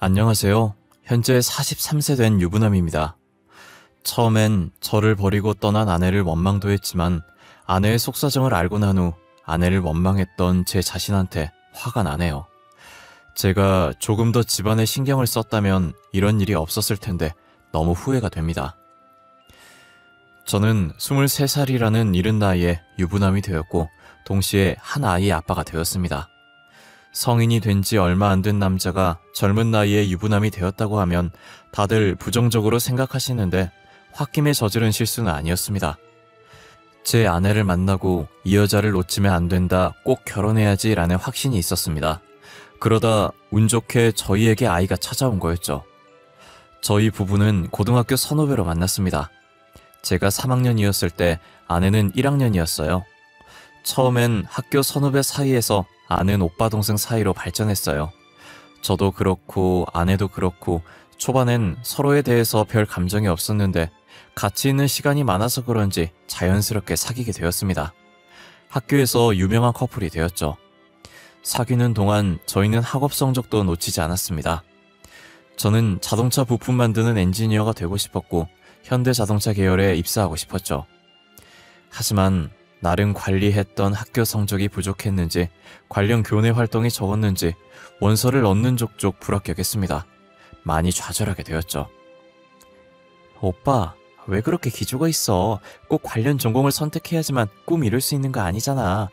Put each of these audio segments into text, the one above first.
안녕하세요. 현재 43세 된 유부남입니다. 처음엔 저를 버리고 떠난 아내를 원망도 했지만 아내의 속사정을 알고 난 후 아내를 원망했던 제 자신한테 화가 나네요. 제가 조금 더 집안에 신경을 썼다면 이런 일이 없었을 텐데 너무 후회가 됩니다. 저는 23살이라는 이른 나이에 유부남이 되었고 동시에 한 아이의 아빠가 되었습니다. 성인이 된 지 얼마 안 된 남자가 젊은 나이에 유부남이 되었다고 하면 다들 부정적으로 생각하시는데 홧김에 저지른 실수는 아니었습니다. 제 아내를 만나고 이 여자를 놓치면 안 된다, 꼭 결혼해야지 라는 확신이 있었습니다. 그러다 운 좋게 저희에게 아이가 찾아온 거였죠. 저희 부부는 고등학교 선후배로 만났습니다. 제가 3학년이었을 때 아내는 1학년이었어요. 처음엔 학교 선후배 사이에서 아는 오빠 동생 사이로 발전했어요. 저도 그렇고 아내도 그렇고 초반엔 서로에 대해서 별 감정이 없었는데 같이 있는 시간이 많아서 그런지 자연스럽게 사귀게 되었습니다. 학교에서 유명한 커플이 되었죠. 사귀는 동안 저희는 학업 성적도 놓치지 않았습니다. 저는 자동차 부품 만드는 엔지니어가 되고 싶었고 현대자동차 계열에 입사하고 싶었죠. 하지만 나름 관리했던 학교 성적이 부족했는지 관련 교내 활동이 적었는지 원서를 넣는 족족 불합격했습니다. 많이 좌절하게 되었죠. 오빠, 왜 그렇게 기죽어 있어? 꼭 관련 전공을 선택해야지만 꿈 이룰 수 있는 거 아니잖아.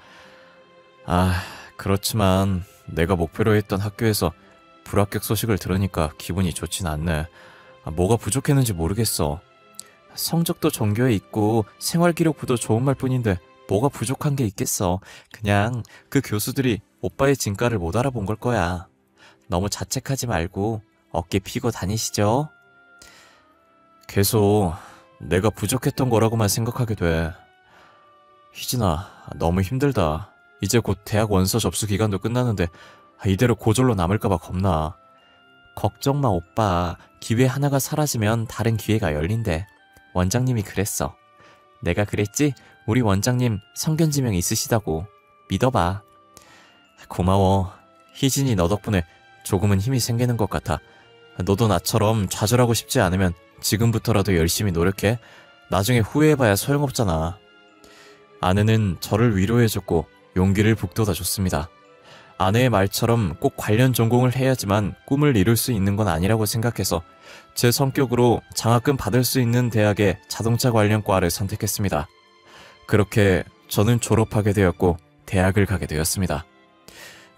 그렇지만 내가 목표로 했던 학교에서 불합격 소식을 들으니까 기분이 좋진 않네. 뭐가 부족했는지 모르겠어. 성적도 전교에 있고 생활기록부도 좋은 말뿐인데 뭐가 부족한 게 있겠어. 그냥 그 교수들이 오빠의 진가를 못 알아본 걸 거야. 너무 자책하지 말고 어깨 피고 다니시죠. 계속 내가 부족했던 거라고만 생각하게 돼. 희진아, 너무 힘들다. 이제 곧 대학 원서 접수 기간도 끝나는데 이대로 고졸로 남을까봐 겁나. 걱정 마 오빠. 기회 하나가 사라지면 다른 기회가 열린대. 원장님이 그랬어. 내가 그랬지? 우리 원장님 성견지명 있으시다고. 믿어봐. 고마워. 희진이 너 덕분에 조금은 힘이 생기는 것 같아. 너도 나처럼 좌절하고 싶지 않으면 지금부터라도 열심히 노력해. 나중에 후회해봐야 소용없잖아. 아내는 저를 위로해줬고 용기를 북돋아줬습니다. 아내의 말처럼 꼭 관련 전공을 해야지만 꿈을 이룰 수 있는 건 아니라고 생각해서 제 성격으로 장학금 받을 수 있는 대학의 자동차 관련 과를 선택했습니다. 그렇게 저는 졸업하게 되었고 대학을 가게 되었습니다.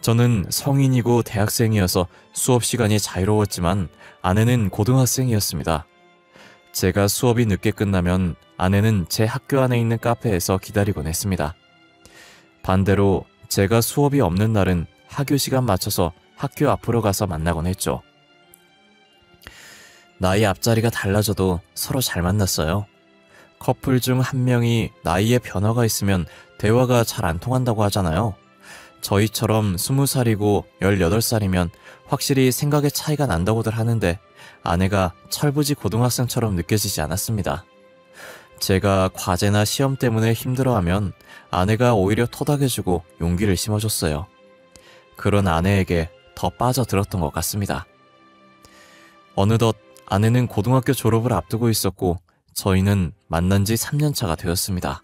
저는 성인이고 대학생이어서 수업 시간이 자유로웠지만 아내는 고등학생이었습니다. 제가 수업이 늦게 끝나면 아내는 제 학교 안에 있는 카페에서 기다리곤 했습니다. 반대로 제가 수업이 없는 날은 하교 시간 맞춰서 학교 앞으로 가서 만나곤 했죠. 나이 앞자리가 달라져도 서로 잘 만났어요. 커플 중 한 명이 나이에 변화가 있으면 대화가 잘 안 통한다고 하잖아요. 저희처럼 20살이고 18살이면 확실히 생각의 차이가 난다고들 하는데 아내가 철부지 고등학생처럼 느껴지지 않았습니다. 제가 과제나 시험 때문에 힘들어하면 아내가 오히려 토닥여주고 용기를 심어줬어요. 그런 아내에게 더 빠져들었던 것 같습니다. 어느덧 아내는 고등학교 졸업을 앞두고 있었고 저희는 만난 지 3년차가 되었습니다.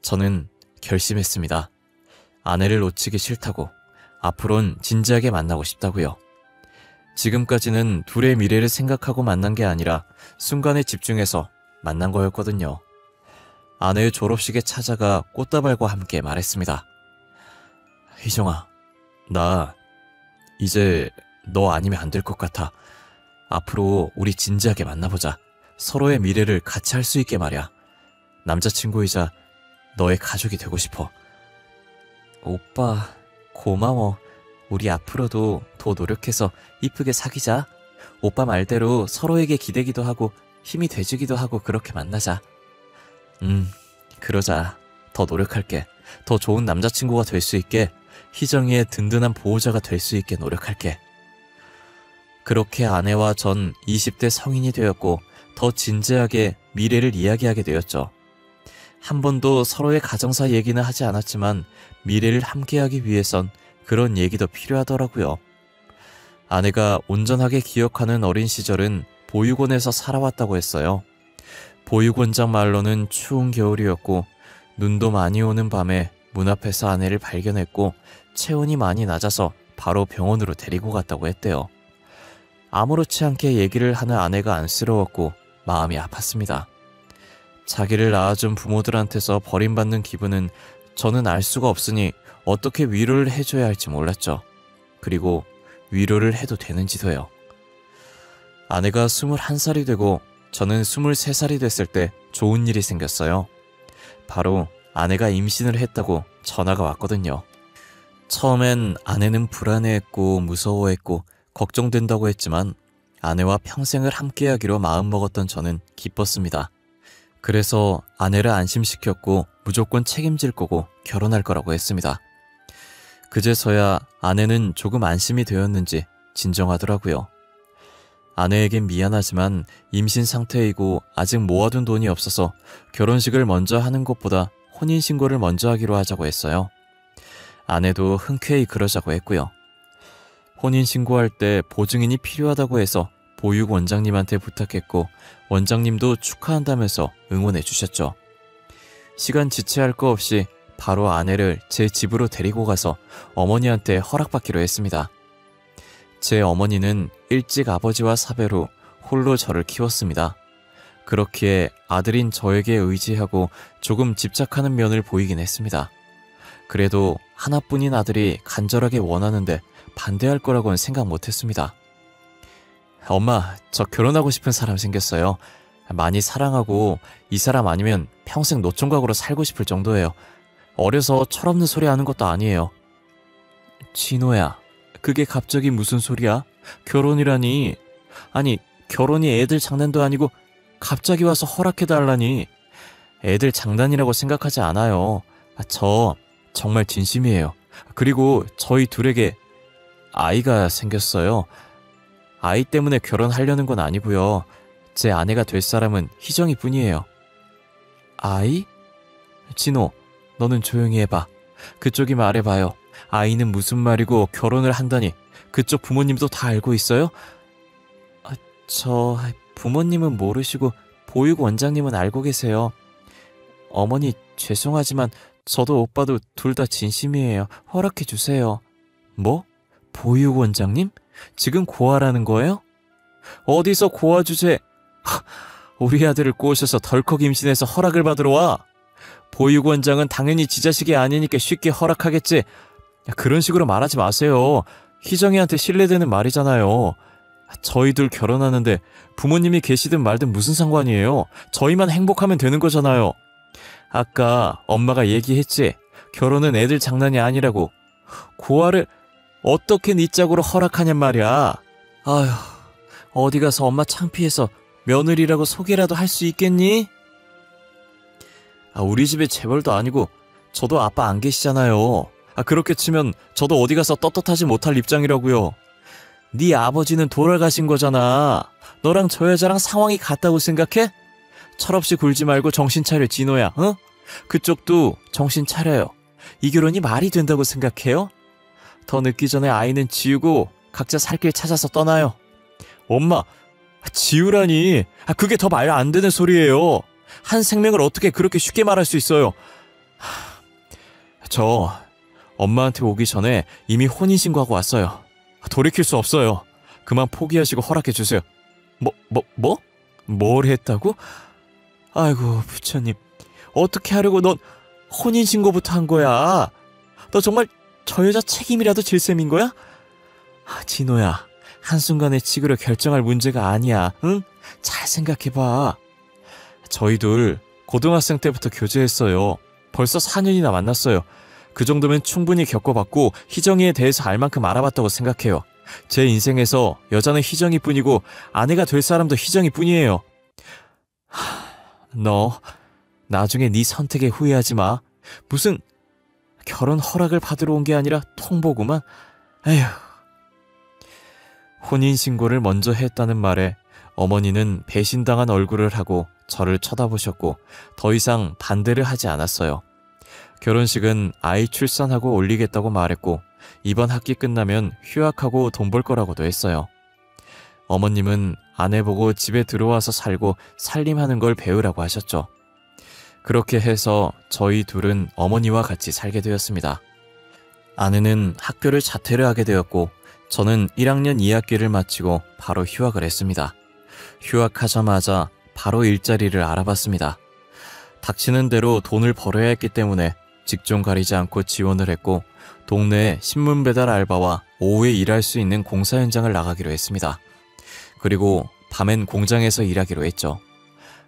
저는 결심했습니다. 아내를 놓치기 싫다고, 앞으론 진지하게 만나고 싶다고요. 지금까지는 둘의 미래를 생각하고 만난 게 아니라 순간에 집중해서 만난 거였거든요. 아내의 졸업식에 찾아가 꽃다발과 함께 말했습니다. 희정아, 나 이제 너 아니면 안 될 것 같아. 앞으로 우리 진지하게 만나보자. 서로의 미래를 같이 할 수 있게 말이야. 남자친구이자 너의 가족이 되고 싶어. 오빠, 고마워. 우리 앞으로도 더 노력해서 이쁘게 사귀자. 오빠 말대로 서로에게 기대기도 하고 힘이 돼주기도 하고 그렇게 만나자. 그러자. 더 노력할게. 더 좋은 남자친구가 될 수 있게, 희정이의 든든한 보호자가 될 수 있게 노력할게. 그렇게 아내와 전 20대 성인이 되었고 더 진지하게 미래를 이야기하게 되었죠. 한 번도 서로의 가정사 얘기는 하지 않았지만 미래를 함께하기 위해선 그런 얘기도 필요하더라고요. 아내가 온전하게 기억하는 어린 시절은 보육원에서 살아왔다고 했어요. 보육원장 말로는 추운 겨울이었고 눈도 많이 오는 밤에 문 앞에서 아내를 발견했고 체온이 많이 낮아서 바로 병원으로 데리고 갔다고 했대요. 아무렇지 않게 얘기를 하는 아내가 안쓰러웠고 마음이 아팠습니다. 자기를 낳아준 부모들한테서 버림받는 기분은 저는 알 수가 없으니 어떻게 위로를 해줘야 할지 몰랐죠. 그리고 위로를 해도 되는지도요. 아내가 21살이 되고 저는 23살이 됐을 때 좋은 일이 생겼어요. 바로 아내가 임신을 했다고 전화가 왔거든요. 처음엔 아내는 불안해했고 무서워했고 걱정된다고 했지만 아내와 평생을 함께하기로 마음먹었던 저는 기뻤습니다. 그래서 아내를 안심시켰고 무조건 책임질 거고 결혼할 거라고 했습니다. 그제서야 아내는 조금 안심이 되었는지 진정하더라고요. 아내에겐 미안하지만 임신 상태이고 아직 모아둔 돈이 없어서 결혼식을 먼저 하는 것보다 혼인신고를 먼저 하기로 하자고 했어요. 아내도 흔쾌히 그러자고 했고요. 혼인신고할 때 보증인이 필요하다고 해서 보육 원장님한테 부탁했고 원장님도 축하한다면서 응원해 주셨죠. 시간 지체할 거 없이 바로 아내를 제 집으로 데리고 가서 어머니한테 허락받기로 했습니다. 제 어머니는 일찍 아버지와 사별 후 홀로 저를 키웠습니다. 그렇기에 아들인 저에게 의지하고 조금 집착하는 면을 보이긴 했습니다. 그래도 하나뿐인 아들이 간절하게 원하는데 반대할 거라고는 생각 못했습니다. 엄마, 저 결혼하고 싶은 사람 생겼어요. 많이 사랑하고 이 사람 아니면 평생 노총각으로 살고 싶을 정도예요. 어려서 철없는 소리 하는 것도 아니에요. 진호야, 그게 갑자기 무슨 소리야? 결혼이라니. 아니, 결혼이 애들 장난도 아니고 갑자기 와서 허락해달라니. 애들 장난이라고 생각하지 않아요. 저 정말 진심이에요. 그리고 저희 둘에게 아이가 생겼어요. 아이 때문에 결혼하려는 건 아니고요. 제 아내가 될 사람은 희정이 뿐이에요. 아이? 진호, 너는 조용히 해봐. 그쪽이 말해봐요. 아이는 무슨 말이고 결혼을 한다니. 그쪽 부모님도 다 알고 있어요? 저 부모님은 모르시고 보육 원장님은 알고 계세요. 어머니 죄송하지만 저도 오빠도 둘 다 진심이에요. 허락해 주세요. 뭐? 보육 원장님? 지금 고아라는 거예요? 어디서 고아 주제? 우리 아들을 꼬셔서 덜컥 임신해서 허락을 받으러 와. 보육 원장은 당연히 지 자식이 아니니까 쉽게 허락하겠지. 그런 식으로 말하지 마세요. 희정이한테 신뢰되는 말이잖아요. 저희들 결혼하는데 부모님이 계시든 말든 무슨 상관이에요. 저희만 행복하면 되는 거잖아요. 아까 엄마가 얘기했지. 결혼은 애들 장난이 아니라고. 고아를 어떻게 네 짝으로 허락하냔 말이야. 아휴, 어디 가서 엄마 창피해서 며느리라고 소개라도 할 수 있겠니? 우리 집에 재벌도 아니고 저도 아빠 안 계시잖아요. 그렇게 치면 저도 어디 가서 떳떳하지 못할 입장이라고요. 네 아버지는 돌아가신 거잖아. 너랑 저 여자랑 상황이 같다고 생각해? 철없이 굴지 말고 정신 차려, 진호야. 어? 그쪽도 정신 차려요. 이 결혼이 말이 된다고 생각해요? 더 늦기 전에 아이는 지우고 각자 살 길 찾아서 떠나요. 엄마, 지우라니. 그게 더 말 안 되는 소리예요. 한 생명을 어떻게 그렇게 쉽게 말할 수 있어요. 저 엄마한테 오기 전에 이미 혼인신고하고 왔어요. 돌이킬 수 없어요. 그만 포기하시고 허락해 주세요. 뭐? 뭘 했다고? 아이고 부처님, 어떻게 하려고 넌 혼인신고부터 한 거야? 너 정말 저 여자 책임이라도 질 셈인 거야? 진호야, 한순간에 치그려 결정할 문제가 아니야. 응? 잘 생각해봐. 저희 둘 고등학생 때부터 교제했어요. 벌써 4년이나 만났어요. 그 정도면 충분히 겪어봤고 희정이에 대해서 알 만큼 알아봤다고 생각해요. 제 인생에서 여자는 희정이 뿐이고 아내가 될 사람도 희정이 뿐이에요. 너 나중에 네 선택에 후회하지 마. 무슨 결혼 허락을 받으러 온 게 아니라 통보구만. 에휴. 혼인신고를 먼저 했다는 말에 어머니는 배신당한 얼굴을 하고 저를 쳐다보셨고 더 이상 반대를 하지 않았어요. 결혼식은 아이 출산하고 올리겠다고 말했고 이번 학기 끝나면 휴학하고 돈 벌 거라고도 했어요. 어머님은 아내 보고 집에 들어와서 살고 살림하는 걸 배우라고 하셨죠. 그렇게 해서 저희 둘은 어머니와 같이 살게 되었습니다. 아내는 학교를 자퇴를 하게 되었고 저는 1학년 2학기를 마치고 바로 휴학을 했습니다. 휴학하자마자 바로 일자리를 알아봤습니다. 닥치는 대로 돈을 벌어야 했기 때문에 직종 가리지 않고 지원을 했고 동네에 신문 배달 알바와 오후에 일할 수 있는 공사 현장을 나가기로 했습니다. 그리고 밤엔 공장에서 일하기로 했죠.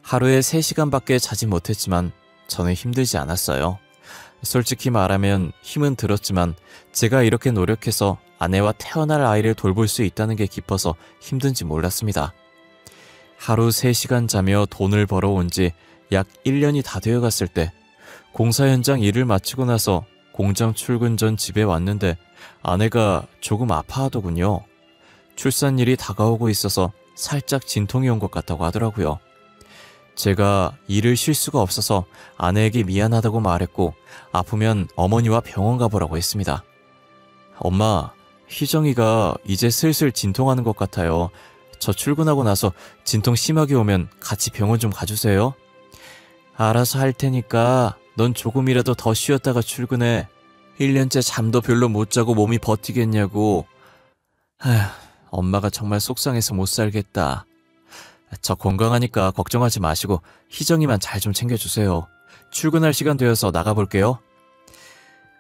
하루에 3시간밖에 자지 못했지만 저는 힘들지 않았어요. 솔직히 말하면 힘은 들었지만 제가 이렇게 노력해서 아내와 태어날 아이를 돌볼 수 있다는 게 기뻐서 힘든지 몰랐습니다. 하루 3시간 자며 돈을 벌어온 지 약 1년이 다 되어갔을 때 공사 현장 일을 마치고 나서 공장 출근 전 집에 왔는데 아내가 조금 아파하더군요. 출산일이 다가오고 있어서 살짝 진통이 온 것 같다고 하더라고요. 제가 일을 쉴 수가 없어서 아내에게 미안하다고 말했고 아프면 어머니와 병원 가보라고 했습니다. 엄마, 희정이가 이제 슬슬 진통하는 것 같아요. 저 출근하고 나서 진통 심하게 오면 같이 병원 좀 가주세요. 알아서 할 테니까 넌 조금이라도 더 쉬었다가 출근해. 1년째 잠도 별로 못 자고 몸이 버티겠냐고. 엄마가 정말 속상해서 못 살겠다. 저 건강하니까 걱정하지 마시고 희정이만 잘 좀 챙겨주세요. 출근할 시간 되어서 나가볼게요.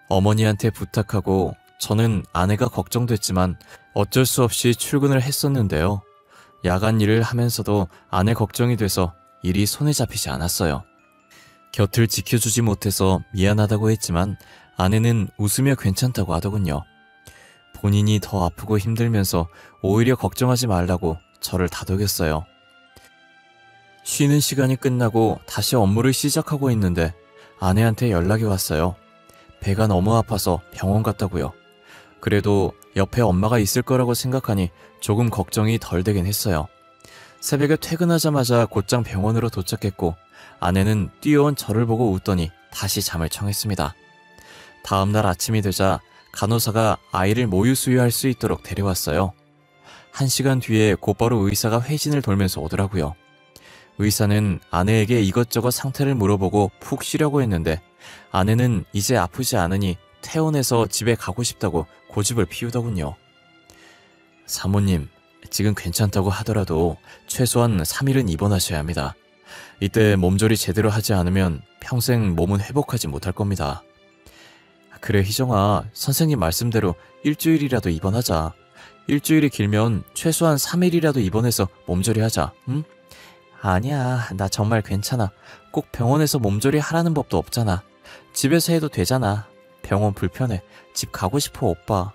어머니한테 부탁하고 저는 아내가 걱정됐지만 어쩔 수 없이 출근을 했었는데요. 야간 일을 하면서도 아내 걱정이 돼서 일이 손에 잡히지 않았어요. 곁을 지켜주지 못해서 미안하다고 했지만 아내는 웃으며 괜찮다고 하더군요. 본인이 더 아프고 힘들면서 오히려 걱정하지 말라고 저를 다독였어요. 쉬는 시간이 끝나고 다시 업무를 시작하고 있는데 아내한테 연락이 왔어요. 배가 너무 아파서 병원 갔다고요. 그래도 옆에 엄마가 있을 거라고 생각하니 조금 걱정이 덜 되긴 했어요. 새벽에 퇴근하자마자 곧장 병원으로 도착했고 아내는 뛰어온 저를 보고 웃더니 다시 잠을 청했습니다. 다음날 아침이 되자 간호사가 아이를 모유 수유할 수 있도록 데려왔어요. 1시간 뒤에 곧바로 의사가 회진을 돌면서 오더라고요. 의사는 아내에게 이것저것 상태를 물어보고 푹 쉬려고 했는데 아내는 이제 아프지 않으니 퇴원해서 집에 가고 싶다고 고집을 피우더군요. 사모님, 지금 괜찮다고 하더라도 최소한 3일은 입원하셔야 합니다. 이때 몸조리 제대로 하지 않으면 평생 몸은 회복하지 못할 겁니다. 그래 희정아, 선생님 말씀대로 일주일이라도 입원하자. 일주일이 길면 최소한 3일이라도 입원해서 몸조리 하자. 응? 아니야, 나 정말 괜찮아. 꼭 병원에서 몸조리 하라는 법도 없잖아. 집에서 해도 되잖아. 병원 불편해. 집 가고 싶어, 오빠.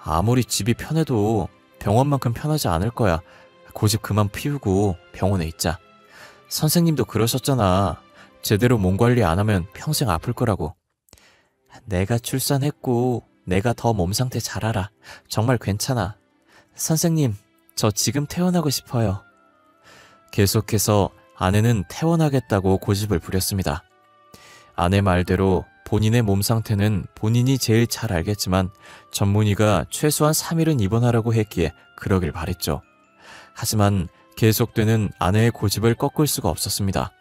아무리 집이 편해도 병원만큼 편하지 않을 거야. 고집 그만 피우고 병원에 있자. 선생님도 그러셨잖아. 제대로 몸 관리 안 하면 평생 아플 거라고. 내가 출산했고 내가 더 몸 상태 잘 알아. 정말 괜찮아. 선생님, 저 지금 퇴원하고 싶어요. 계속해서 아내는 퇴원하겠다고 고집을 부렸습니다. 아내 말대로 본인의 몸 상태는 본인이 제일 잘 알겠지만 전문의가 최소한 3일은 입원하라고 했기에 그러길 바랬죠. 하지만 계속되는 아내의 고집을 꺾을 수가 없었습니다.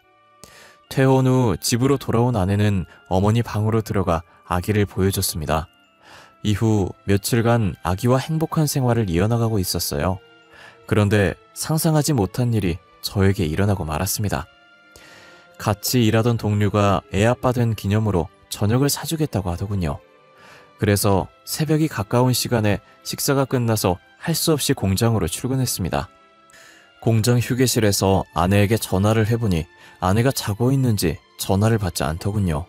퇴원 후 집으로 돌아온 아내는 어머니 방으로 들어가 아기를 보여줬습니다. 이후 며칠간 아기와 행복한 생활을 이어나가고 있었어요. 그런데 상상하지 못한 일이 저에게 일어나고 말았습니다. 같이 일하던 동료가 애아빠 된 기념으로 저녁을 사주겠다고 하더군요. 그래서 새벽이 가까운 시간에 식사가 끝나서 할 수 없이 공장으로 출근했습니다. 공장 휴게실에서 아내에게 전화를 해보니 아내가 자고 있는지 전화를 받지 않더군요.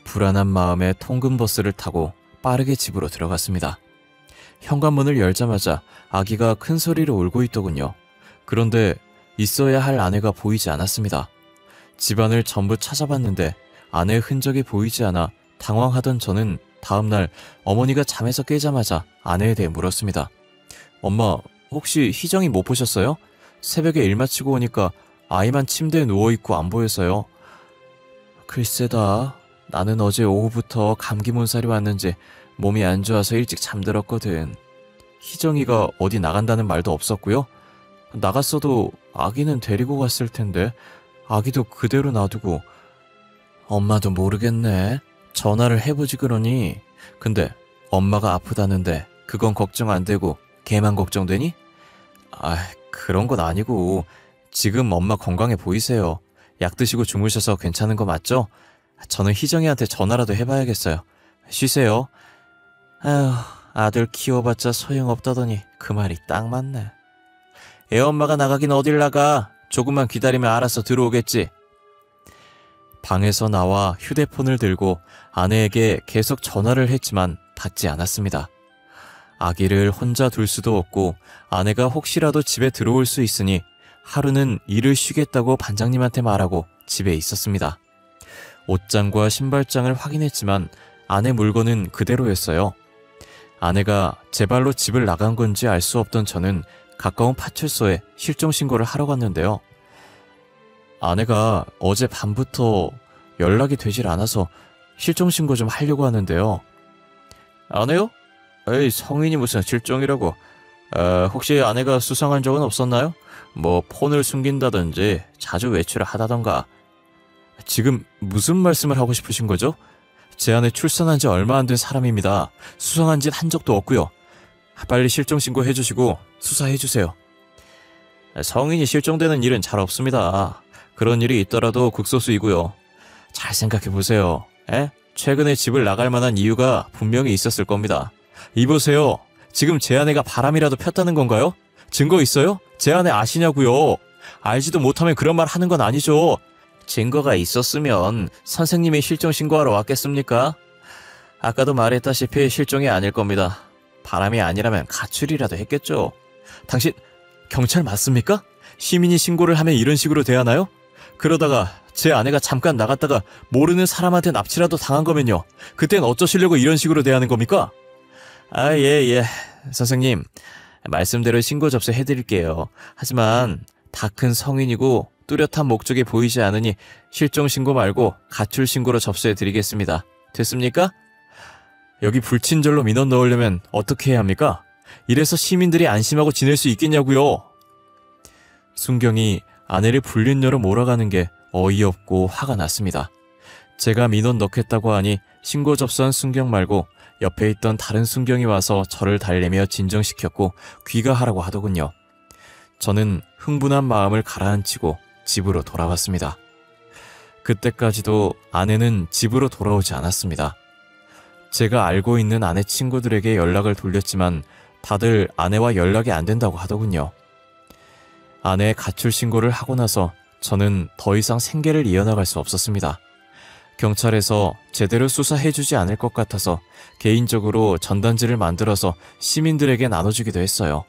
불안한 마음에 통근버스를 타고 빠르게 집으로 들어갔습니다. 현관문을 열자마자 아기가 큰 소리로 울고 있더군요. 그런데 있어야 할 아내가 보이지 않았습니다. 집안을 전부 찾아봤는데 아내의 흔적이 보이지 않아 당황하던 저는 다음날 어머니가 잠에서 깨자마자 아내에 대해 물었습니다. 엄마, 혹시 희정이 못 보셨어요? 새벽에 일 마치고 오니까 아이만 침대에 누워있고 안 보여서요. 글쎄다, 나는 어제 오후부터 감기 몸살이 왔는지 몸이 안 좋아서 일찍 잠들었거든. 희정이가 어디 나간다는 말도 없었고요. 나갔어도 아기는 데리고 갔을 텐데 아기도 그대로 놔두고. 엄마도 모르겠네. 전화를 해보지 그러니. 근데 엄마가 아프다는데 그건 걱정 안 되고 걔만 걱정되니? 아, 그런 건 아니고 지금 엄마 건강해 보이세요. 약 드시고 주무셔서 괜찮은 거 맞죠? 저는 희정이한테 전화라도 해봐야겠어요. 쉬세요. 아휴, 아들 키워봤자 소용없다더니 그 말이 딱 맞네. 애엄마가 나가긴 어딜 나가. 조금만 기다리면 알아서 들어오겠지. 방에서 나와 휴대폰을 들고 아내에게 계속 전화를 했지만 받지 않았습니다. 아기를 혼자 둘 수도 없고 아내가 혹시라도 집에 들어올 수 있으니 하루는 일을 쉬겠다고 반장님한테 말하고 집에 있었습니다. 옷장과 신발장을 확인했지만 아내 물건은 그대로였어요. 아내가 제 발로 집을 나간 건지 알 수 없던 저는 가까운 파출소에 실종신고를 하러 갔는데요. 아내가 어제 밤부터 연락이 되질 않아서 실종신고 좀 하려고 하는데요. 아내요? 에이, 성인이 무슨 실종이라고. 혹시 아내가 수상한 적은 없었나요? 뭐 폰을 숨긴다든지 자주 외출을 하다던가. 지금 무슨 말씀을 하고 싶으신 거죠? 제 아내 출산한 지 얼마 안 된 사람입니다. 수상한 짓 한 적도 없고요. 빨리 실종신고 해주시고 수사해주세요. 성인이 실종되는 일은 잘 없습니다. 그런 일이 있더라도 극소수이고요. 잘 생각해보세요. 최근에 집을 나갈 만한 이유가 분명히 있었을 겁니다. 이보세요. 지금 제 아내가 바람이라도 폈다는 건가요? 증거 있어요? 제 아내 아시냐고요? 알지도 못하면 그런 말 하는 건 아니죠. 증거가 있었으면 선생님이 실종 신고하러 왔겠습니까? 아까도 말했다시피 실종이 아닐 겁니다. 바람이 아니라면 가출이라도 했겠죠. 당신 경찰 맞습니까? 시민이 신고를 하면 이런 식으로 대하나요? 그러다가 제 아내가 잠깐 나갔다가 모르는 사람한테 납치라도 당한 거면요. 그땐 어쩌시려고 이런 식으로 대하는 겁니까? 예. 선생님, 말씀대로 신고 접수해드릴게요. 하지만 다 큰 성인이고 뚜렷한 목적이 보이지 않으니 실종 신고 말고 가출 신고로 접수해드리겠습니다. 됐습니까? 여기 불친절로 민원 넣으려면 어떻게 해야 합니까? 이래서 시민들이 안심하고 지낼 수 있겠냐고요. 순경이 아내를 불륜녀로 몰아가는 게 어이없고 화가 났습니다. 제가 민원 넣겠다고 하니 신고 접수한 순경 말고 옆에 있던 다른 순경이 와서 저를 달래며 진정시켰고 귀가하라고 하더군요. 저는 흥분한 마음을 가라앉히고 집으로 돌아왔습니다. 그때까지도 아내는 집으로 돌아오지 않았습니다. 제가 알고 있는 아내 친구들에게 연락을 돌렸지만 다들 아내와 연락이 안 된다고 하더군요. 아내의 가출 신고를 하고 나서 저는 더 이상 생계를 이어나갈 수 없었습니다. 경찰에서 제대로 수사해주지 않을 것 같아서 개인적으로 전단지를 만들어서 시민들에게 나눠주기도 했어요.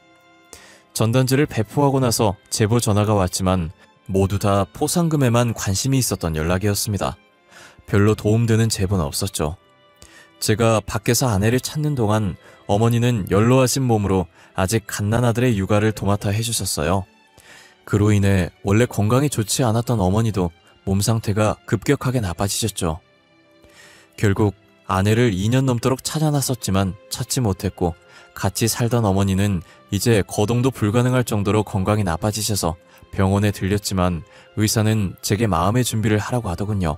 전단지를 배포하고 나서 제보 전화가 왔지만 모두 다 포상금에만 관심이 있었던 연락이었습니다. 별로 도움되는 제보는 없었죠. 제가 밖에서 아내를 찾는 동안 어머니는 연로하신 몸으로 아직 갓난아들의 육아를 도맡아 해주셨어요. 그로 인해 원래 건강이 좋지 않았던 어머니도 몸 상태가 급격하게 나빠지셨죠. 결국 아내를 2년 넘도록 찾아놨었지만 찾지 못했고 같이 살던 어머니는 이제 거동도 불가능할 정도로 건강이 나빠지셔서 병원에 들렸지만 의사는 제게 마음의 준비를 하라고 하더군요.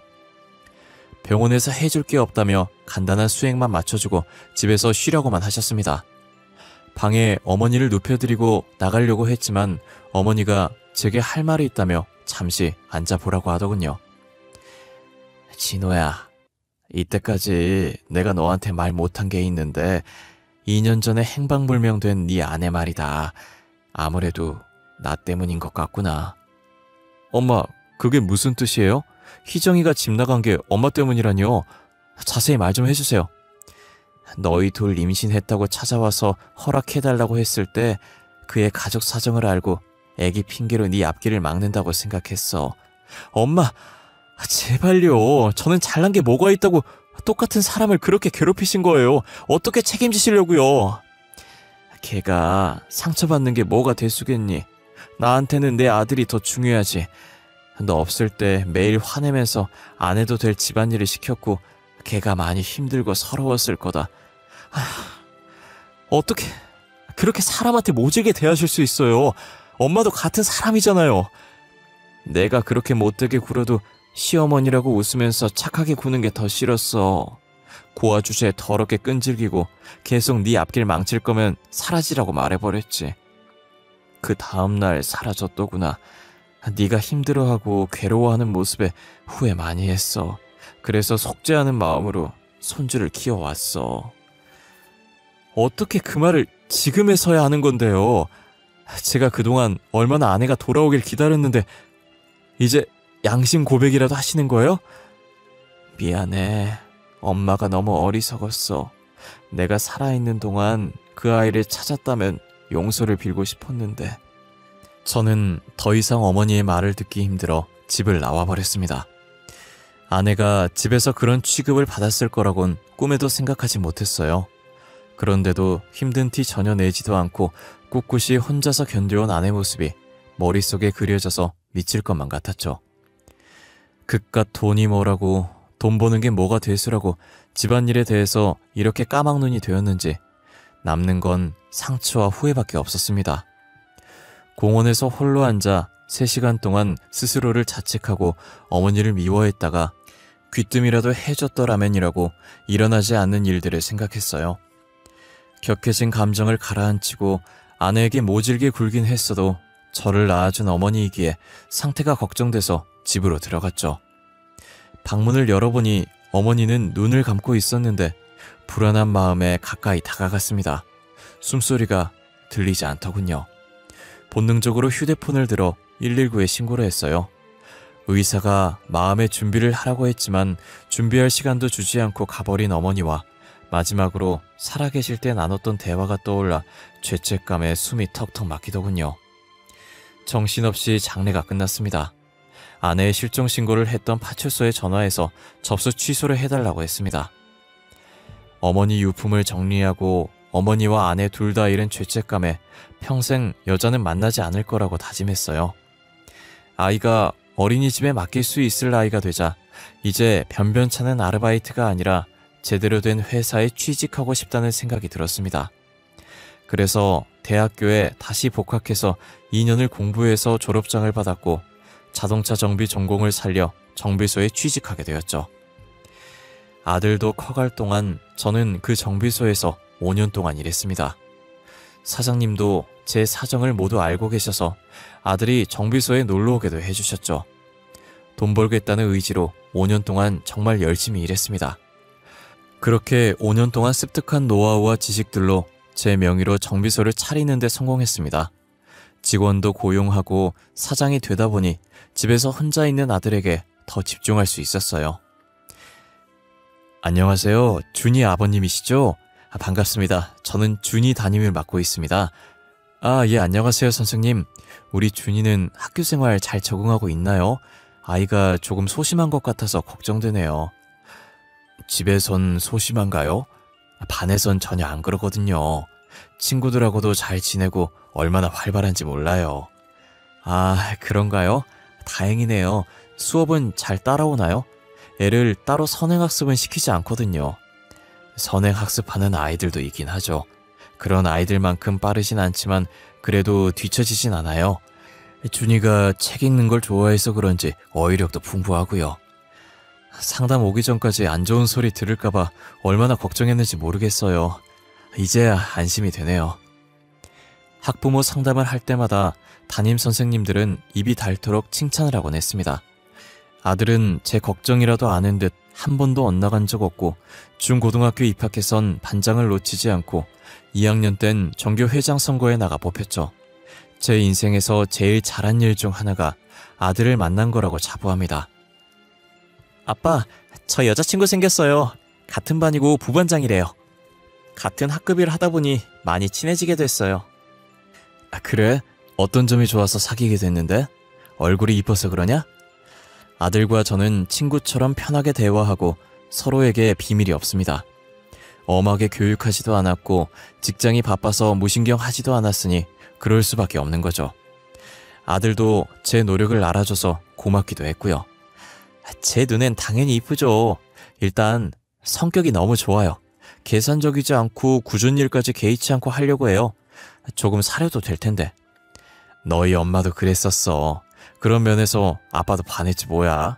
병원에서 해줄 게 없다며 간단한 수액만 맞춰주고 집에서 쉬려고만 하셨습니다. 방에 어머니를 눕혀드리고 나가려고 했지만 어머니가 제게 할 말이 있다며 잠시 앉아보라고 하더군요. 진호야, 이때까지 내가 너한테 말 못한 게 있는데 2년 전에 행방불명된 네 아내 말이다. 아무래도 나 때문인 것 같구나. 엄마, 그게 무슨 뜻이에요? 희정이가 집 나간 게 엄마 때문이라뇨. 자세히 말 좀 해주세요. 너희 둘 임신했다고 찾아와서 허락해달라고 했을 때 그의 가족 사정을 알고 애기 핑계로 네 앞길을 막는다고 생각했어. 엄마, 제발요. 저는 잘난 게 뭐가 있다고 똑같은 사람을 그렇게 괴롭히신 거예요. 어떻게 책임지시려고요? 걔가 상처받는 게 뭐가 대수겠니? 나한테는 내 아들이 더 중요하지. 너 없을 때 매일 화내면서 안 해도 될 집안일을 시켰고 걔가 많이 힘들고 서러웠을 거다. 어떻게 그렇게 사람한테 모질게 대하실 수 있어요? 엄마도 같은 사람이잖아요. 내가 그렇게 못되게 굴어도 시어머니라고 웃으면서 착하게 구는 게 더 싫었어. 고아 주제에 더럽게 끈질기고 계속 네 앞길 망칠 거면 사라지라고 말해버렸지. 그 다음날 사라졌더구나. 네가 힘들어하고 괴로워하는 모습에 후회 많이 했어. 그래서 속죄하는 마음으로 손주를 키워왔어. 어떻게 그 말을 지금에서야 하는 건데요? 제가 그동안 얼마나 아내가 돌아오길 기다렸는데 이제 양심 고백이라도 하시는 거예요? 미안해. 엄마가 너무 어리석었어. 내가 살아있는 동안 그 아이를 찾았다면 용서를 빌고 싶었는데. 저는 더 이상 어머니의 말을 듣기 힘들어 집을 나와버렸습니다. 아내가 집에서 그런 취급을 받았을 거라곤 꿈에도 생각하지 못했어요. 그런데도 힘든 티 전혀 내지도 않고 꿋꿋이 혼자서 견뎌온 아내 모습이 머릿속에 그려져서 미칠 것만 같았죠. 그깟 돈이 뭐라고, 돈 버는 게 뭐가 대수라고 집안일에 대해서 이렇게 까막눈이 되었는지 남는 건 상처와 후회밖에 없었습니다. 공원에서 홀로 앉아 3시간 동안 스스로를 자책하고 어머니를 미워했다가 귀뜸이라도 해줬더라면이라고 일어나지 않는 일들을 생각했어요. 격해진 감정을 가라앉히고 아내에게 모질게 굴긴 했어도 저를 낳아준 어머니이기에 상태가 걱정돼서 집으로 들어갔죠. 방문을 열어보니 어머니는 눈을 감고 있었는데 불안한 마음에 가까이 다가갔습니다. 숨소리가 들리지 않더군요. 본능적으로 휴대폰을 들어 119에 신고를 했어요. 의사가 마음의 준비를 하라고 했지만 준비할 시간도 주지 않고 가버린 어머니와 마지막으로 살아계실 때 나눴던 대화가 떠올라 죄책감에 숨이 턱턱 막히더군요. 정신없이 장례가 끝났습니다. 아내의 실종 신고를 했던 파출소에 전화해서 접수 취소를 해달라고 했습니다. 어머니 유품을 정리하고 어머니와 아내 둘 다 잃은 죄책감에 평생 여자는 만나지 않을 거라고 다짐했어요. 아이가 어린이집에 맡길 수 있을 나이가 되자 이제 변변찮은 아르바이트가 아니라 제대로 된 회사에 취직하고 싶다는 생각이 들었습니다. 그래서 대학교에 다시 복학해서 2년을 공부해서 졸업장을 받았고 자동차 정비 전공을 살려 정비소에 취직하게 되었죠. 아들도 커갈 동안 저는 그 정비소에서 5년 동안 일했습니다. 사장님도 제 사정을 모두 알고 계셔서 아들이 정비소에 놀러 오게도 해주셨죠. 돈 벌겠다는 의지로 5년 동안 정말 열심히 일했습니다. 그렇게 5년 동안 습득한 노하우와 지식들로 제 명의로 정비소를 차리는 데 성공했습니다. 직원도 고용하고 사장이 되다 보니 집에서 혼자 있는 아들에게 더 집중할 수 있었어요. 안녕하세요. 준이 아버님이시죠? 반갑습니다. 저는 준이 담임을 맡고 있습니다. 예, 안녕하세요, 선생님. 우리 준이는 학교 생활 잘 적응하고 있나요? 아이가 조금 소심한 것 같아서 걱정되네요. 집에선 소심한가요? 반에선 전혀 안 그러거든요. 친구들하고도 잘 지내고 얼마나 활발한지 몰라요. 그런가요? 다행이네요. 수업은 잘 따라오나요? 애를 따로 선행학습은 시키지 않거든요. 선행학습하는 아이들도 있긴 하죠. 그런 아이들만큼 빠르진 않지만 그래도 뒤처지진 않아요. 준이가 책 읽는 걸 좋아해서 그런지 어휘력도 풍부하고요. 상담 오기 전까지 안 좋은 소리 들을까봐 얼마나 걱정했는지 모르겠어요. 이제야 안심이 되네요. 학부모 상담을 할 때마다 담임 선생님들은 입이 닳도록 칭찬을 하곤 했습니다. 아들은 제 걱정이라도 아는 듯 한 번도 엇나간 적 없고 중고등학교 입학해선 반장을 놓치지 않고 2학년 땐 전교 회장 선거에 나가 뽑혔죠. 제 인생에서 제일 잘한 일 중 하나가 아들을 만난 거라고 자부합니다. 아빠, 저 여자친구 생겼어요. 같은 반이고 부반장이래요. 같은 학급일 하다 보니 많이 친해지게 됐어요. 그래? 어떤 점이 좋아서 사귀게 됐는데? 얼굴이 이뻐서 그러냐? 아들과 저는 친구처럼 편하게 대화하고 서로에게 비밀이 없습니다. 엄하게 교육하지도 않았고 직장이 바빠서 무신경하지도 않았으니 그럴 수밖에 없는 거죠. 아들도 제 노력을 알아줘서 고맙기도 했고요. 제 눈엔 당연히 이쁘죠. 일단 성격이 너무 좋아요. 계산적이지 않고 굳은 일까지 개의치 않고 하려고 해요. 조금 사려도 될 텐데. 너희 엄마도 그랬었어. 그런 면에서 아빠도 반했지 뭐야.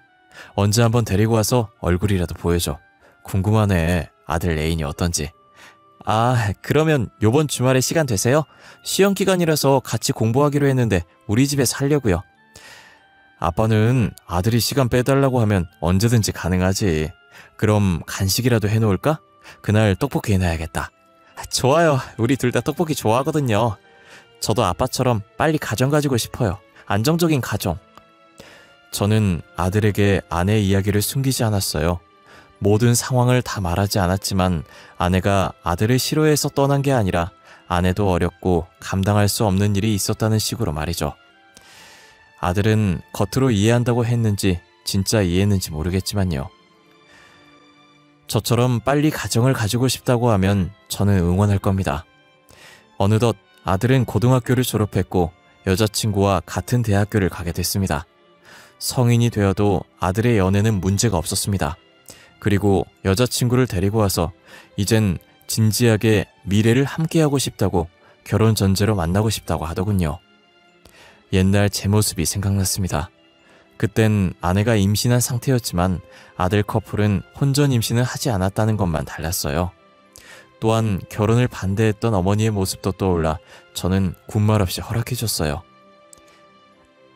언제 한번 데리고 와서 얼굴이라도 보여줘. 궁금하네. 아들 애인이 어떤지. 아, 그러면 요번 주말에 시간 되세요? 시험 기간이라서 같이 공부하기로 했는데 우리 집에 살려고요. 아빠는 아들이 시간 빼달라고 하면 언제든지 가능하지. 그럼 간식이라도 해놓을까? 그날 떡볶이 해놔야겠다. 좋아요. 우리 둘 다 떡볶이 좋아하거든요. 저도 아빠처럼 빨리 가정 가지고 싶어요. 안정적인 가정. 저는 아들에게 아내의 이야기를 숨기지 않았어요. 모든 상황을 다 말하지 않았지만 아내가 아들을 싫어해서 떠난 게 아니라 아내도 어렵고 감당할 수 없는 일이 있었다는 식으로 말이죠. 아들은 겉으로 이해한다고 했는지 진짜 이해했는지 모르겠지만요. 저처럼 빨리 가정을 가지고 싶다고 하면 저는 응원할 겁니다. 어느덧 아들은 고등학교를 졸업했고 여자친구와 같은 대학교를 가게 됐습니다. 성인이 되어도 아들의 연애는 문제가 없었습니다. 그리고 여자친구를 데리고 와서 이젠 진지하게 미래를 함께하고 싶다고 결혼 전제로 만나고 싶다고 하더군요. 옛날 제 모습이 생각났습니다. 그땐 아내가 임신한 상태였지만 아들 커플은 혼전 임신을 하지 않았다는 것만 달랐어요. 또한 결혼을 반대했던 어머니의 모습도 떠올라 저는 군말 없이 허락해줬어요.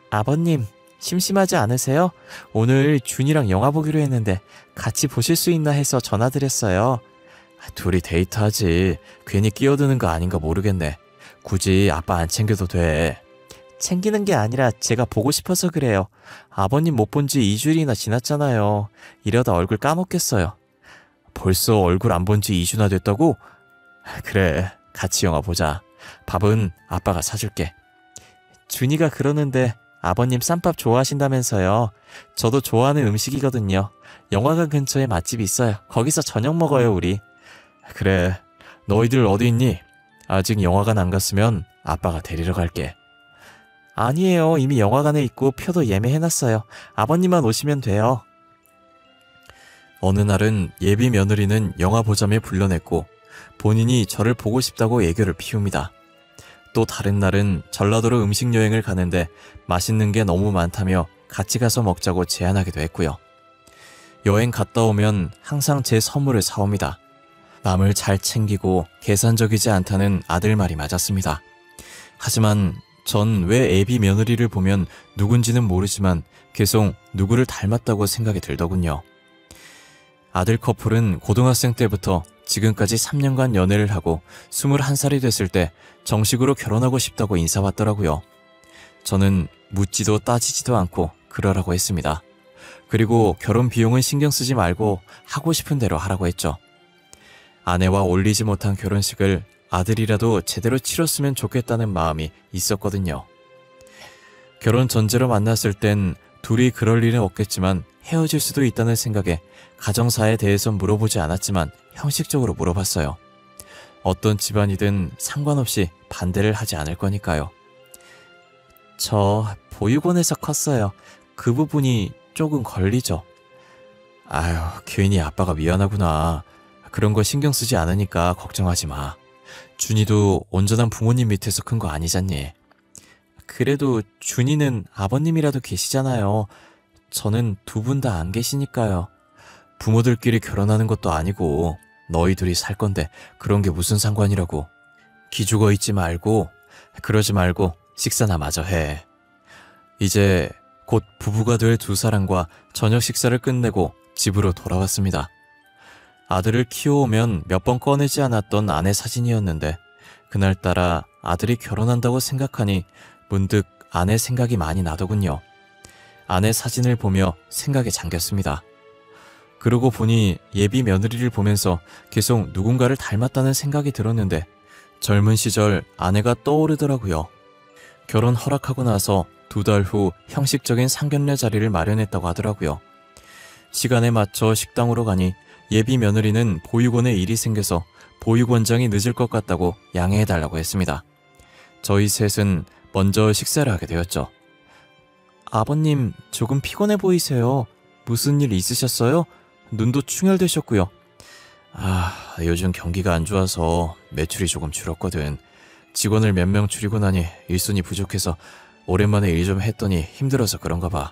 아버님, 심심하지 않으세요? 오늘 준이랑 영화 보기로 했는데 같이 보실 수 있나 해서 전화드렸어요. 둘이 데이트하지. 괜히 끼어드는 거 아닌가 모르겠네. 굳이 아빠 안 챙겨도 돼. 챙기는 게 아니라 제가 보고 싶어서 그래요. 아버님 못 본 지 2주일이나 지났잖아요. 이러다 얼굴 까먹겠어요. 벌써 얼굴 안 본 지 2주나 됐다고? 그래, 같이 영화 보자. 밥은 아빠가 사줄게. 준이가 그러는데 아버님 쌈밥 좋아하신다면서요. 저도 좋아하는 음식이거든요. 영화관 근처에 맛집 있어요. 거기서 저녁 먹어요, 우리. 그래, 너희들 어디 있니? 아직 영화관 안 갔으면 아빠가 데리러 갈게. 아니에요. 이미 영화관에 있고 표도 예매해놨어요. 아버님만 오시면 돼요. 어느 날은 예비 며느리는 영화 보자며 불러냈고 본인이 저를 보고 싶다고 애교를 피웁니다. 또 다른 날은 전라도로 음식 여행을 가는데 맛있는 게 너무 많다며 같이 가서 먹자고 제안하기도 했고요. 여행 갔다 오면 항상 제 선물을 사옵니다. 남을 잘 챙기고 계산적이지 않다는 아들 말이 맞았습니다. 하지만 전 왜 애비 며느리를 보면 누군지는 모르지만 계속 누구를 닮았다고 생각이 들더군요. 아들 커플은 고등학생 때부터 지금까지 3년간 연애를 하고 21살이 됐을 때 정식으로 결혼하고 싶다고 인사받더라고요. 저는 묻지도 따지지도 않고 그러라고 했습니다. 그리고 결혼 비용은 신경 쓰지 말고 하고 싶은 대로 하라고 했죠. 아내와 올리지 못한 결혼식을 아들이라도 제대로 치렀으면 좋겠다는 마음이 있었거든요. 결혼 전제로 만났을 땐 둘이 그럴 일은 없겠지만 헤어질 수도 있다는 생각에 가정사에 대해서 물어보지 않았지만 형식적으로 물어봤어요. 어떤 집안이든 상관없이 반대를 하지 않을 거니까요. 저 보육원에서 컸어요. 그 부분이 조금 걸리죠. 아유, 괜히 아빠가 미안하구나. 그런 거 신경 쓰지 않으니까 걱정하지 마. 준이도 온전한 부모님 밑에서 큰 거 아니잖니. 그래도 준이는 아버님이라도 계시잖아요. 저는 두 분 다 안 계시니까요. 부모들끼리 결혼하는 것도 아니고 너희 둘이 살 건데 그런 게 무슨 상관이라고. 기죽어 있지 말고 그러지 말고 식사나 마저 해. 이제 곧 부부가 될 두 사람과 저녁 식사를 끝내고 집으로 돌아왔습니다. 아들을 키워오면 몇 번 꺼내지 않았던 아내 사진이었는데 그날따라 아들이 결혼한다고 생각하니 문득 아내 생각이 많이 나더군요. 아내 사진을 보며 생각에 잠겼습니다. 그러고 보니 예비 며느리를 보면서 계속 누군가를 닮았다는 생각이 들었는데 젊은 시절 아내가 떠오르더라고요. 결혼 허락하고 나서 2달 후 형식적인 상견례 자리를 마련했다고 하더라고요. 시간에 맞춰 식당으로 가니 예비 며느리는 보육원에 일이 생겨서 보육원장이 늦을 것 같다고 양해해달라고 했습니다. 저희 셋은 먼저 식사를 하게 되었죠. 아버님, 조금 피곤해 보이세요. 무슨 일 있으셨어요? 눈도 충혈되셨고요. 요즘 경기가 안 좋아서 매출이 조금 줄었거든. 직원을 몇 명 줄이고 나니 일손이 부족해서 오랜만에 일 좀 했더니 힘들어서 그런가 봐.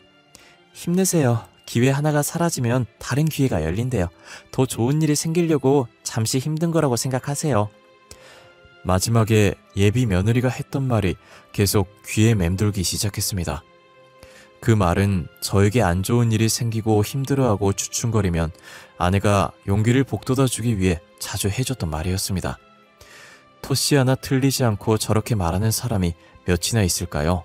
힘내세요. 기회 하나가 사라지면 다른 기회가 열린대요. 더 좋은 일이 생기려고 잠시 힘든 거라고 생각하세요. 마지막에 예비 며느리가 했던 말이 계속 귀에 맴돌기 시작했습니다. 그 말은 저에게 안 좋은 일이 생기고 힘들어하고 주춤거리면 아내가 용기를 북돋아주기 위해 자주 해줬던 말이었습니다. 토씨 하나 틀리지 않고 저렇게 말하는 사람이 몇이나 있을까요?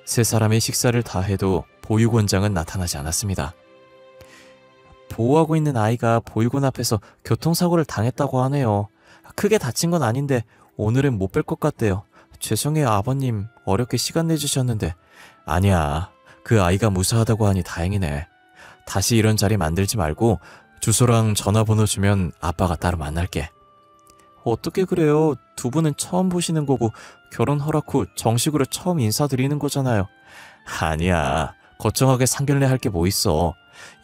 세 사람의 식사를 다 해도 보육원장은 나타나지 않았습니다. 보호하고 있는 아이가 보육원 앞에서 교통사고를 당했다고 하네요. 크게 다친 건 아닌데 오늘은 못 뵐 것 같대요. 죄송해요 아버님, 어렵게 시간 내주셨는데. 아니야, 그 아이가 무사하다고 하니 다행이네. 다시 이런 자리 만들지 말고 주소랑 전화번호 주면 아빠가 따로 만날게. 어떻게 그래요? 두 분은 처음 보시는 거고 결혼 허락 후 정식으로 처음 인사드리는 거잖아요. 아니야, 거창하게 상견례 할 게 뭐 있어.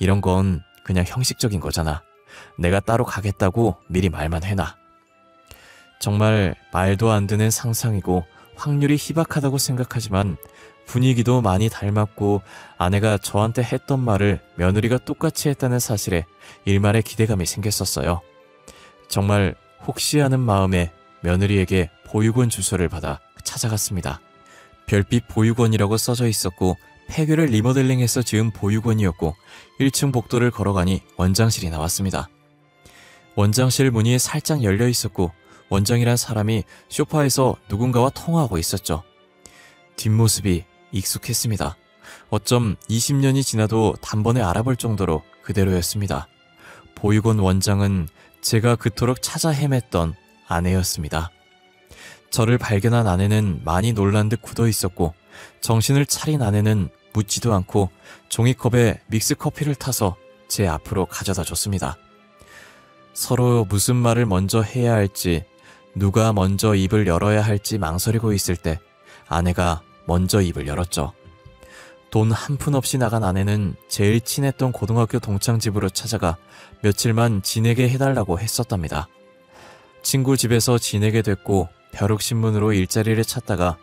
이런 건 그냥 형식적인 거잖아. 내가 따로 가겠다고 미리 말만 해놔. 정말 말도 안 되는 상상이고 확률이 희박하다고 생각하지만 분위기도 많이 닮았고 아내가 저한테 했던 말을 며느리가 똑같이 했다는 사실에 일말의 기대감이 생겼었어요. 정말 혹시 하는 마음에 며느리에게 보육원 주소를 받아 찾아갔습니다. 별빛 보육원이라고 써져 있었고 폐교를 리모델링해서 지은 보육원이었고 1층 복도를 걸어가니 원장실이 나왔습니다. 원장실 문이 살짝 열려 있었고 원장이란 사람이 소파에서 누군가와 통화하고 있었죠. 뒷모습이 익숙했습니다. 어쩜 20년이 지나도 단번에 알아볼 정도로 그대로였습니다. 보육원 원장은 제가 그토록 찾아 헤맸던 아내였습니다. 저를 발견한 아내는 많이 놀란 듯 굳어 있었고 정신을 차린 아내는 묻지도 않고 종이컵에 믹스커피를 타서 제 앞으로 가져다 줬습니다. 서로 무슨 말을 먼저 해야 할지, 누가 먼저 입을 열어야 할지 망설이고 있을 때 아내가 먼저 입을 열었죠. 돈 한 푼 없이 나간 아내는 제일 친했던 고등학교 동창 집으로 찾아가 며칠만 지내게 해달라고 했었답니다. 친구 집에서 지내게 됐고 벼룩신문으로 일자리를 찾다가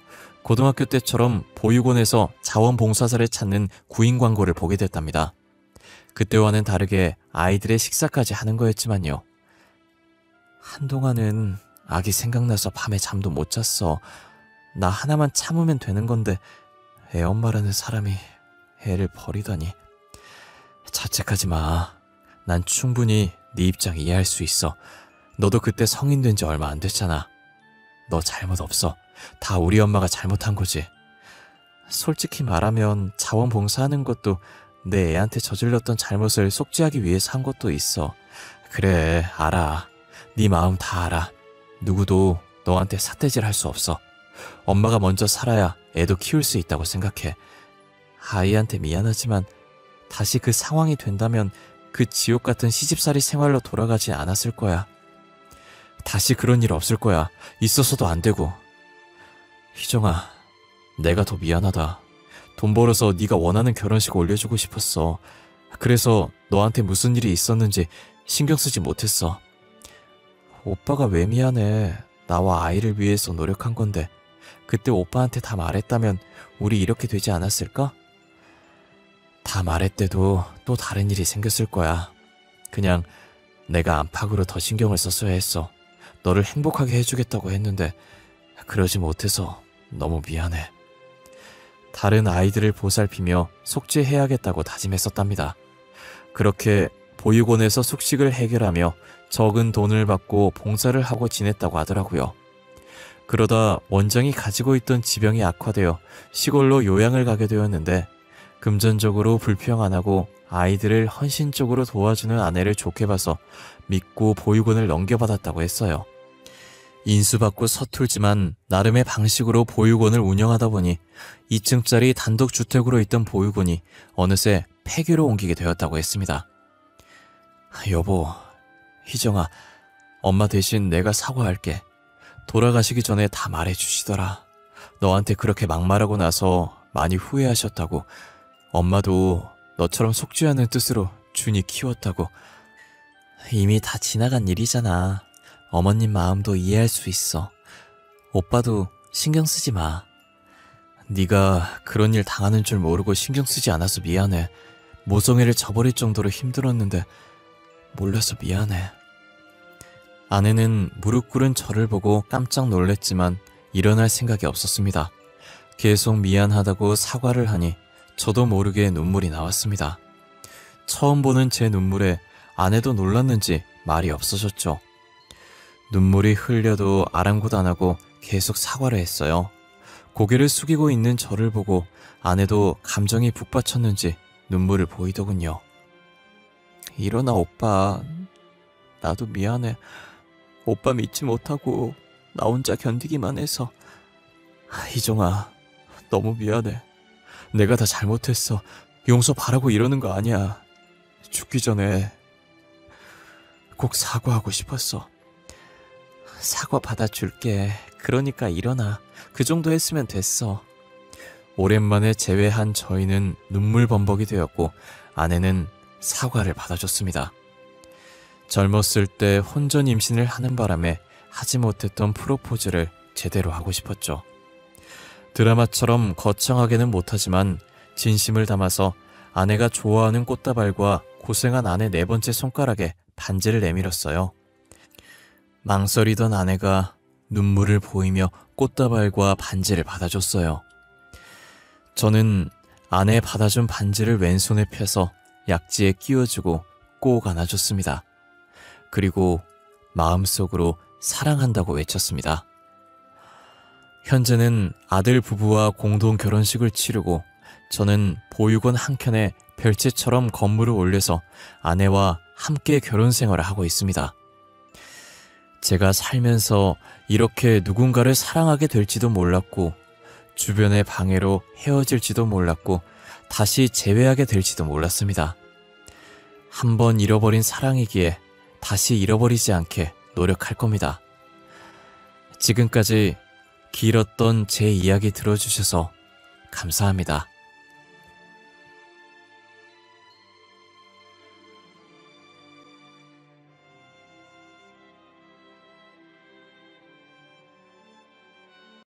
고등학교 때처럼 보육원에서 자원봉사자를 찾는 구인 광고를 보게 됐답니다. 그때와는 다르게 아이들의 식사까지 하는 거였지만요. 한동안은 아기 생각나서 밤에 잠도 못 잤어. 나 하나만 참으면 되는 건데 애엄마라는 사람이 애를 버리다니. 자책하지 마. 난 충분히 네 입장 이해할 수 있어. 너도 그때 성인 된 지 얼마 안 됐잖아. 너 잘못 없어. 다 우리 엄마가 잘못한 거지. 솔직히 말하면 자원봉사하는 것도 내 애한테 저질렀던 잘못을 속죄하기 위해서 한 것도 있어. 그래, 알아. 네 마음 다 알아. 누구도 너한테 삿대질 할 수 없어. 엄마가 먼저 살아야 애도 키울 수 있다고 생각해. 아이한테 미안하지만 다시 그 상황이 된다면 그 지옥 같은 시집살이 생활로 돌아가지 않았을 거야. 다시 그런 일 없을 거야. 있어서도 안 되고. 희정아, 내가 더 미안하다. 돈 벌어서 네가 원하는 결혼식 올려주고 싶었어. 그래서 너한테 무슨 일이 있었는지 신경 쓰지 못했어. 오빠가 왜 미안해. 나와 아이를 위해서 노력한 건데 그때 오빠한테 다 말했다면 우리 이렇게 되지 않았을까? 다 말했대도 또 다른 일이 생겼을 거야. 그냥 내가 안팎으로 더 신경을 썼어야 했어. 너를 행복하게 해주겠다고 했는데 그러지 못해서 너무 미안해. 다른 아이들을 보살피며 속죄해야겠다고 다짐했었답니다. 그렇게 보육원에서 숙식을 해결하며 적은 돈을 받고 봉사를 하고 지냈다고 하더라고요. 그러다 원장이 가지고 있던 지병이 악화되어 시골로 요양을 가게 되었는데 금전적으로 불평 안 하고 아이들을 헌신적으로 도와주는 아내를 좋게 봐서 믿고 보육원을 넘겨받았다고 했어요. 인수받고 서툴지만 나름의 방식으로 보육원을 운영하다 보니 2층짜리 단독주택으로 있던 보육원이 어느새 폐교로 옮기게 되었다고 했습니다. 여보, 희정아, 엄마 대신 내가 사과할게. 돌아가시기 전에 다 말해주시더라. 너한테 그렇게 막말하고 나서 많이 후회하셨다고. 엄마도 너처럼 속죄하는 뜻으로 준이 키웠다고. 이미 다 지나간 일이잖아. 어머님 마음도 이해할 수 있어. 오빠도 신경 쓰지 마. 네가 그런 일 당하는 줄 모르고 신경 쓰지 않아서 미안해. 모성애를 저버릴 정도로 힘들었는데 몰라서 미안해. 아내는 무릎 꿇은 저를 보고 깜짝 놀랬지만 일어날 생각이 없었습니다. 계속 미안하다고 사과를 하니 저도 모르게 눈물이 나왔습니다. 처음 보는 제 눈물에 아내도 놀랐는지 말이 없어졌죠. 눈물이 흘려도 아랑곳 안 하고 계속 사과를 했어요. 고개를 숙이고 있는 저를 보고 아내도 감정이 북받쳤는지 눈물을 보이더군요. 일어나 오빠. 나도 미안해. 오빠 믿지 못하고 나 혼자 견디기만 해서. 희정아, 너무 미안해. 내가 다 잘못했어. 용서 바라고 이러는 거 아니야. 죽기 전에 꼭 사과하고 싶었어. 사과 받아줄게. 그러니까 일어나. 그 정도 했으면 됐어. 오랜만에 재회한 저희는 눈물 범벅이 되었고 아내는 사과를 받아줬습니다. 젊었을 때 혼전 임신을 하는 바람에 하지 못했던 프로포즈를 제대로 하고 싶었죠. 드라마처럼 거창하게는 못하지만 진심을 담아서 아내가 좋아하는 꽃다발과 고생한 아내 네 번째 손가락에 반지를 내밀었어요. 망설이던 아내가 눈물을 보이며 꽃다발과 반지를 받아줬어요. 저는 아내 받아준 반지를 왼손에 펴서 약지에 끼워주고 꼭 안아줬습니다. 그리고 마음속으로 사랑한다고 외쳤습니다. 현재는 아들 부부와 공동 결혼식을 치르고 저는 보육원 한켠에 별채처럼 건물을 올려서 아내와 함께 결혼 생활을 하고 있습니다. 제가 살면서 이렇게 누군가를 사랑하게 될지도 몰랐고 주변의 방해로 헤어질지도 몰랐고 다시 재회하게 될지도 몰랐습니다. 한번 잃어버린 사랑이기에 다시 잃어버리지 않게 노력할 겁니다. 지금까지 길었던 제 이야기 들어주셔서 감사합니다.